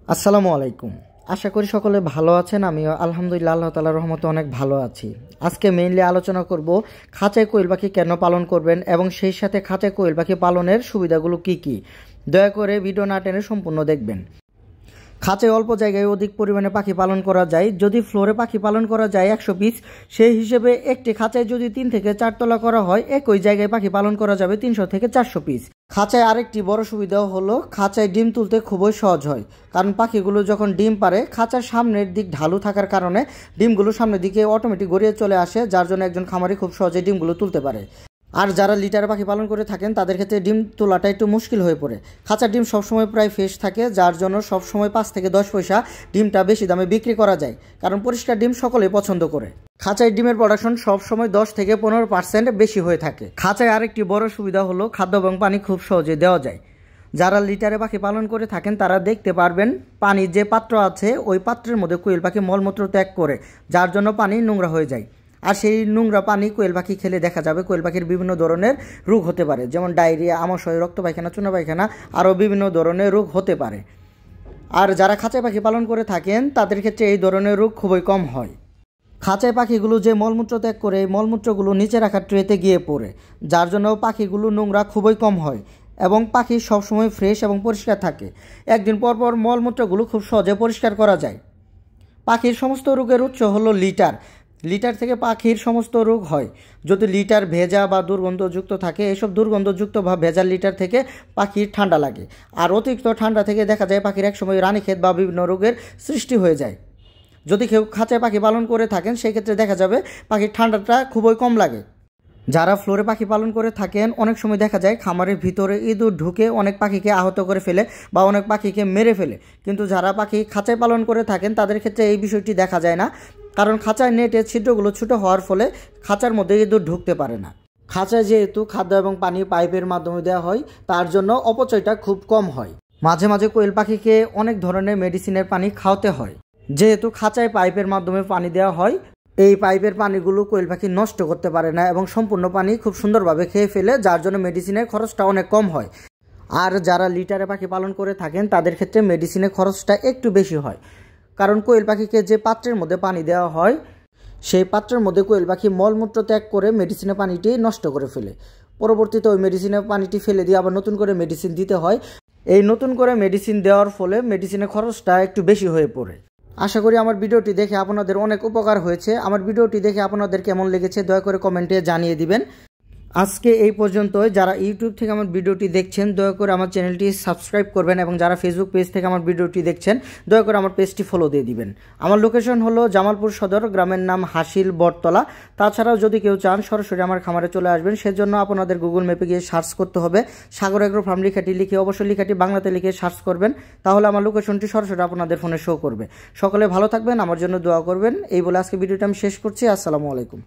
আসসালামু আলাইকুম। আশা করি সকলে ভালো আছেন। আমিও আলহামদুলিল্লাহ আল্লাহ তাআলার রহমতে অনেক ভালো আছি। আজকে মেইনলি আলোচনা করব খাঁচায় কোয়েল পাখি কেন পালন করবেন এবং সেই সাথে খাঁচায় কোয়েল পাখি পালনের সুবিধাগুলো কি কি। দয়া করে ভিডিও না টেনে সম্পূর্ণ দেখবেন। খাঁচায় অল্প জায়গায় অধিক পরিমাণে পাখি পালন করা যায়। যদি ফ্লোরে পাখি পালন করা যায় 100 পিস, সেই হিসেবে একটি খাঁচায় যদি 3 থেকে 4 তলা করা হয়, একই জায়গায় পাখি পালন করা যাবে 300 থেকে 400 পিস। খাঁচায় আরেকটি বড় সুবিধাও হলো খাঁচায় ডিম তুলতে খুবই সহজ হয়, কারণ পাখিগুলো যখন ডিম পারে খাঁচার সামনের দিক ঢালু থাকার কারণে ডিমগুলো সামনের দিকে অটোমেটিক গড়িয়ে চলে আসে, যার জন্য একজন খামারি খুব সহজে ডিমগুলো তুলতে পারে। আর যারা লিটারে পাখি পালন করে থাকেন তাদের ক্ষেত্রে ডিম তোলাটা একটু মুশকিল হয়ে পড়ে। খাঁচার ডিম সবসময় প্রায় ফ্রেশ থাকে, যার জন্য সবসময় 5 থেকে 10 পয়সা ডিমটা বেশি দামে বিক্রি করা যায়, কারণ পরিষ্কার ডিম সকলেই পছন্দ করে। খাঁচায় ডিমের প্রোডাকশন সবসময় 10 থেকে 15% বেশি হয়ে থাকে। খাঁচায় আরেকটি বড় সুবিধা হলো খাদ্য এবং পানি খুব সহজে দেওয়া যায়। যারা লিটারে পাখি পালন করে থাকেন তারা দেখতে পারবেন পানির যে পাত্র আছে ওই পাত্রের মধ্যে কোয়েল পাখি মলমূত্র ত্যাগ করে, যার জন্য পানি নোংরা হয়ে যায়। আর সেই নোংরা পানি কোয়েল পাখি খেলে দেখা যাবে কোয়েল পাখির বিভিন্ন ধরনের রোগ হতে পারে, যেমন ডায়রিয়া, আমাশয়, রক্ত পায়খানা, চুনা পায়খানা, আরও বিভিন্ন ধরনের রোগ হতে পারে। আর যারা খাঁচায় পাখি পালন করে থাকেন তাদের ক্ষেত্রে এই ধরনের রোগ খুবই কম হয়। খাঁচায় পাখিগুলো যে মলমূত্র ত্যাগ করে এই মলমূত্রগুলো নিচে রাখার ট্রেতে গিয়ে পড়ে, যার জন্য পাখিগুলো নোংরা খুবই কম হয় এবং পাখি সবসময় ফ্রেশ এবং পরিষ্কার থাকে। একদিন পর পর মলমূত্রগুলো খুব সহজে পরিষ্কার করা যায়। পাখির সমস্ত রোগের উৎস হলো লিটার থেকে পাখির সমস্ত রোগ হয়। যদি লিটার ভেজা বা দুর্গন্ধযুক্ত থাকে, এসব দুর্গন্ধযুক্ত বা ভেজা লিটার থেকে পাখির ঠান্ডা লাগে। আর অতিরিক্ত ঠান্ডা থেকে দেখা যায় পাখির একসময় রানীক্ষেত বা বিভিন্ন রোগের সৃষ্টি হয়ে যায়। যদি কেউ খাঁচায় পাখি পালন করে থাকেন সেই ক্ষেত্রে দেখা যাবে পাখির ঠান্ডাটা খুবই কম লাগে। যারা ফ্লোরে পাখি পালন করে থাকেন অনেক সময় দেখা যায় খামারের ভিতরে ইঁদুর ঢুকে অনেক পাখিকে আহত করে ফেলে বা অনেক পাখিকে মেরে ফেলে, কিন্তু যারা পাখি খাঁচায় পালন করে থাকেন তাদের ক্ষেত্রে এই বিষয়টি দেখা যায় না, কারণ খাঁচায় নেটের ছিদ্রগুলো ছোটো হওয়ার ফলে খাঁচার মধ্যে ইঁদুর ঢুকতে পারে না। খাঁচায় যেহেতু খাদ্য এবং পানি পাইপের মাধ্যমে দেওয়া হয়, তার জন্য অপচয়টা খুব কম হয়। মাঝে মাঝে কোয়েল পাখিকে অনেক ধরনের মেডিসিনের পানি খাওয়াতে হয়। যেহেতু খাঁচায় পাইপের মাধ্যমে পানি দেওয়া হয়, এই পাইপের পানিগুলো কোয়েল পাখি নষ্ট করতে পারে না এবং সম্পূর্ণ পানি খুব সুন্দরভাবে খেয়ে ফেলে, যার জন্য মেডিসিনের খরচটা অনেক কম হয়। আর যারা লিটারে পাখি পালন করে থাকেন তাদের ক্ষেত্রে মেডিসিনের খরচটা একটু বেশি হয়, কারণ কোয়েল পাখিকে যে পাত্রের মধ্যে পানি দেওয়া হয় সেই পাত্রের মধ্যে কোয়েল পাখি মলমূত্র ত্যাগ করে মেডিসিনের পানিটি নষ্ট করে ফেলে। পরবর্তীতে ওই মেডিসিনের পানিটি ফেলে দিয়ে আবার নতুন করে মেডিসিন দিতে হয়। এই নতুন করে মেডিসিন দেওয়ার ফলে মেডিসিনের খরচটা একটু বেশি হয়ে পড়ে। আশা করি আমার ভিডিওটি দেখে আপনাদের অনেক উপকার হয়েছে। আমার ভিডিওটি দেখে আপনাদের কেমন লেগেছে দয়া করে কমেন্টে জানিয়ে দিবেন। আজকে এই পর্যন্তই। যারা ইউটিউব থেকে আমার ভিডিওটি দেখছেন দয়া করে আমার চ্যানেলটি সাবস্ক্রাইব করবেন এবং যারা ফেসবুক পেজ থেকে আমার ভিডিওটি দেখছেন দয়া করে আমার পেজটি ফলো দিয়ে দিবেন। আমার লোকেশন হলো জামালপুর সদর, গ্রামের নাম হাসিল বটতলা। তাছাড়াও যদি কেউ চান সরাসরি আমার খামারে চলে আসবেন, সেজন্য আপনাদের গুগল ম্যাপে গিয়ে সার্চ করতে হবে সাগর এগ্রো ফার্ম লেখাটি লিখে, অবশ্যই লেখাটি বাংলাতে লিখে সার্চ করবেন, তাহলে আমার লোকেশনটি সরাসরি আপনাদের ফোনে শো করবে। সকলে ভালো থাকবেন, আমার জন্য দোয়া করবেন। এই বলে আজকে ভিডিওটা আমি শেষ করছি। আসসালামু আলাইকুম।